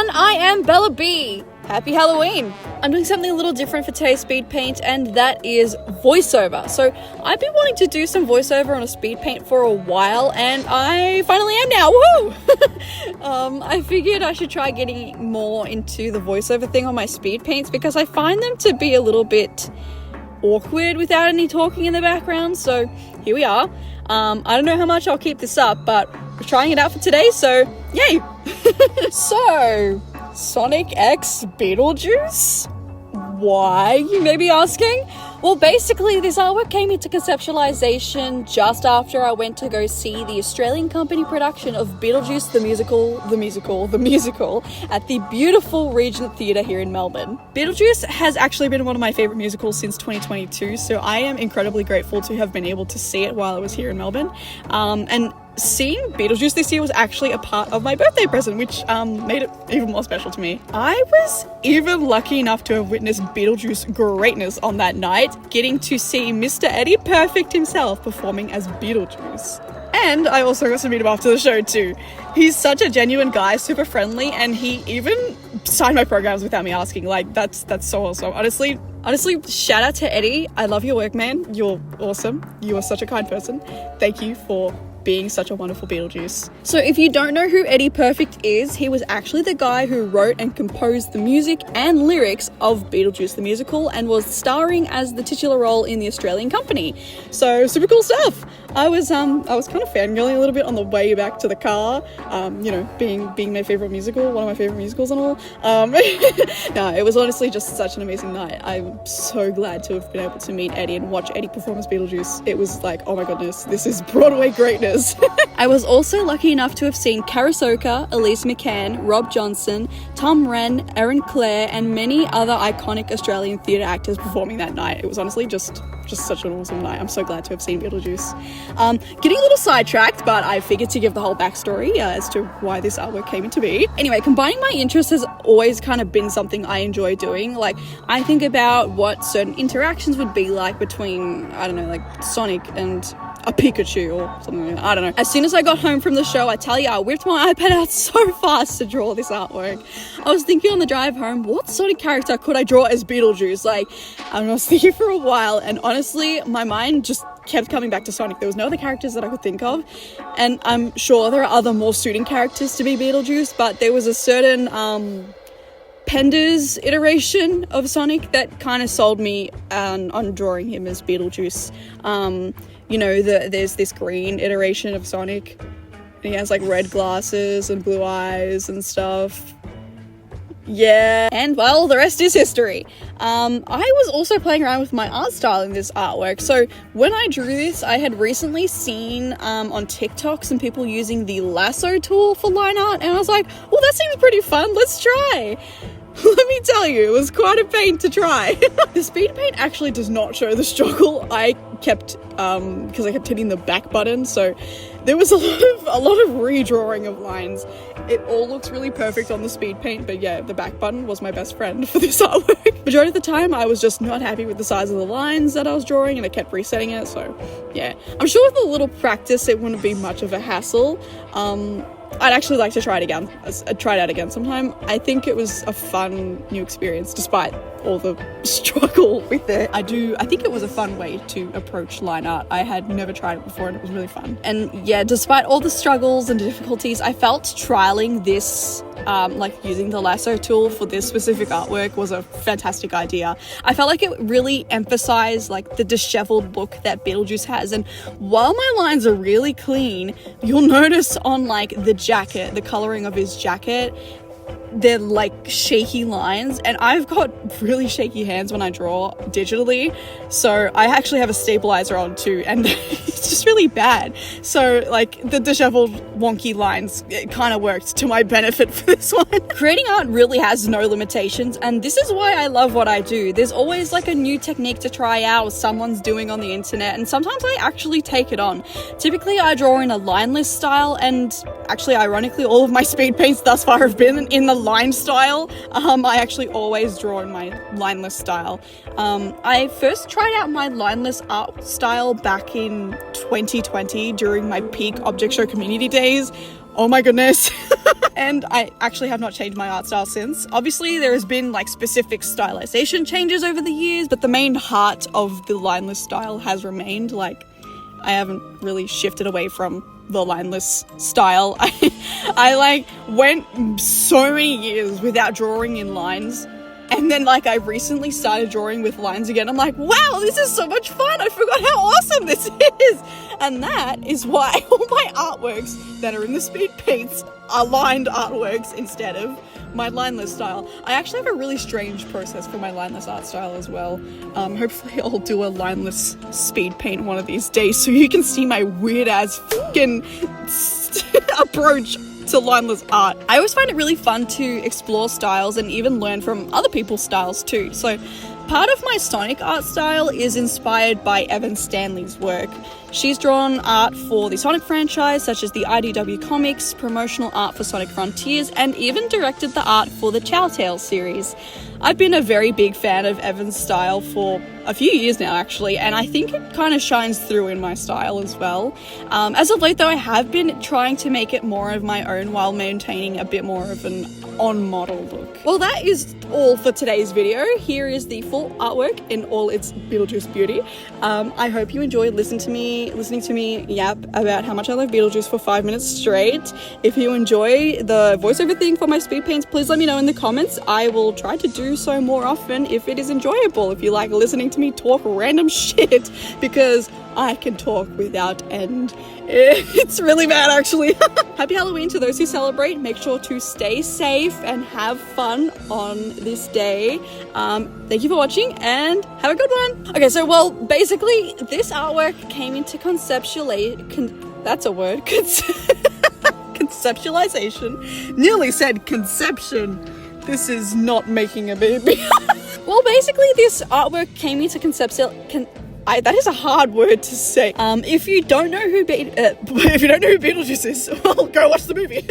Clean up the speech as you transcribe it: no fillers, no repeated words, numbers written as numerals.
everyone, I am Bella B. Happy Halloween! I'm doing something a little different for today's speed paint, and that is voiceover. So I've been wanting to do some voiceover on a speed paint for a while, and I finally am now. Woohoo! I figured I should try getting more into the voiceover thing on my speed paints because I find them to be a little bit awkward without any talking in the background. So here we are. I don't know how much I'll keep this up, but we're trying it out for today, so yay! So, Sonic X Beetlejuice? Why, you may be asking? Well, basically, this artwork came into conceptualization just after I went to go see the Australian company production of Beetlejuice the musical at the beautiful Regent Theatre here in Melbourne. Beetlejuice has actually been one of my favourite musicals since 2022, so I am incredibly grateful to have been able to see it while I was here in Melbourne. And seeing Beetlejuice this year was actually a part of my birthday present, which made it even more special to me. I was even lucky enough to have witnessed Beetlejuice greatness on that night, getting to see Mr. Eddie Perfect himself performing as Beetlejuice. And I also got to meet him after the show too. He's such a genuine guy, super friendly, and he even signed my programs without me asking. Like, that's so awesome. Honestly, shout out to Eddie. I love your work, man. You're awesome. You are such a kind person. Thank you for being such a wonderful Beetlejuice. So if you don't know who Eddie Perfect is, he was actually the guy who wrote and composed the music and lyrics of Beetlejuice the musical and was starring as the titular role in the Australian company. So super cool stuff. I was kind of fangirling a little bit on the way back to the car, being my favorite musical, one of my favorite musicals and all. No, it was honestly just such an amazing night. I'm so glad to have been able to meet Eddie and watch Eddie perform as Beetlejuice. It was like, oh my goodness, this is Broadway greatness. I was also lucky enough to have seen Karasoka, Elise McCann, Rob Johnson, Tom Wren, Erin Clare, and many other iconic Australian theatre actors performing that night. It was honestly just such an awesome night. I'm so glad to have seen Beetlejuice. Getting a little sidetracked, but I figured to give the whole backstory as to why this artwork came into be. Anyway, combining my interests has always kind of been something I enjoy doing. Like, I think about what certain interactions would be like between, I don't know, like Sonic and a Pikachu or something like that. I don't know. As soon as I got home from the show, I tell you, I whipped my iPad out so fast to draw this artwork. I was thinking on the drive home, what Sonic character could I draw as Beetlejuice? Like, I was thinking for a while, and honestly, my mind just kept coming back to Sonic. There was no other characters that I could think of, and I'm sure there are other more suiting characters to be Beetlejuice, but there was a certain Pender's iteration of Sonic that kind of sold me on drawing him as Beetlejuice. There's this green iteration of Sonic, and he has like red glasses and blue eyes and stuff. Yeah, and well, the rest is history. I was also playing around with my art style in this artwork. So when I drew this, I had recently seen on TikTok some people using the lasso tool for line art, and I was like, well, that seems pretty fun, let's try. Let me tell you, it was quite a pain to try. The speed paint actually does not show the struggle. I kept, because I kept hitting the back button, so there was a lot of redrawing of lines. It all looks really perfect on the speed paint, but yeah, the back button was my best friend for this artwork. Majority of the time, I was just not happy with the size of the lines that I was drawing, and I kept resetting it, so yeah. I'm sure with a little practice, it wouldn't be much of a hassle. I'd actually like to try it again. I'd try it out again sometime. I think it was a fun new experience despite all the struggle with it. I think it was a fun way to approach line art. I had never tried it before and it was really fun. And yeah, despite all the struggles and difficulties, I felt trialing this, using the lasso tool for this specific artwork was a fantastic idea. I felt like it really emphasized like the disheveled look that Beetlejuice has, and while my lines are really clean, you'll notice on like the jacket, the coloring of his jacket, they're like shaky lines, and I've got really shaky hands when I draw digitally, so I actually have a stabilizer on too, and it's just really bad. So like the disheveled wonky lines, it kind of worked to my benefit for this one. Creating art really has no limitations, and this is why I love what I do. There's always like a new technique to try out or someone's doing on the internet, and sometimes I actually take it on. Typically I draw in a lineless style, and actually ironically all of my speed paints thus far have been in the line style. I actually always draw in my lineless style. I first tried out my lineless art style back in 2020 during my peak object show community days. Oh my goodness. And I actually have not changed my art style since. Obviously, there has been like specific stylization changes over the years, but the main heart of the lineless style has remained. Like, I haven't really shifted away from the lineless style. I like went so many years without drawing in lines, and then like I recently started drawing with lines again. I'm like, wow, this is so much fun. I forgot how awesome this is. And that is why all my artworks that are in the speed paints are lined artworks instead of my lineless style. I actually have a really strange process for my lineless art style as well. Hopefully I'll do a lineless speed paint one of these days so you can see my weird ass fucking approach to lineless art. I always find it really fun to explore styles and even learn from other people's styles too. So part of my Sonic art style is inspired by Evan Stanley's work. She's drawn art for the Sonic franchise, such as the IDW comics, promotional art for Sonic Frontiers, and even directed the art for the Chow Tales series. I've been a very big fan of Evan's style for a few years now, actually, and I think it kind of shines through in my style as well. As of late, though, I have been trying to make it more of my own while maintaining a bit more of an on-model look. Well, that is all for today's video. Here is the full artwork in all its Beetlejuice beauty. I hope you enjoyed listening to me yap about how much I love Beetlejuice for 5 minutes straight. If you enjoy the voiceover thing for my speed paints, please let me know in the comments. I will try to do so more often if it is enjoyable, if you like listening to me talk random shit, because I can talk without end. It's really bad, actually. Happy Halloween to those who celebrate. Make sure to stay safe and have fun on this day. Thank you for watching and have a good one. Okay, so well, basically this artwork came into that's a word. Conceptualization. Nearly said conception. This is not making a baby. Well, basically this artwork came into that is a hard word to say. If you don't know who Beetlejuice is, well, go watch the movie.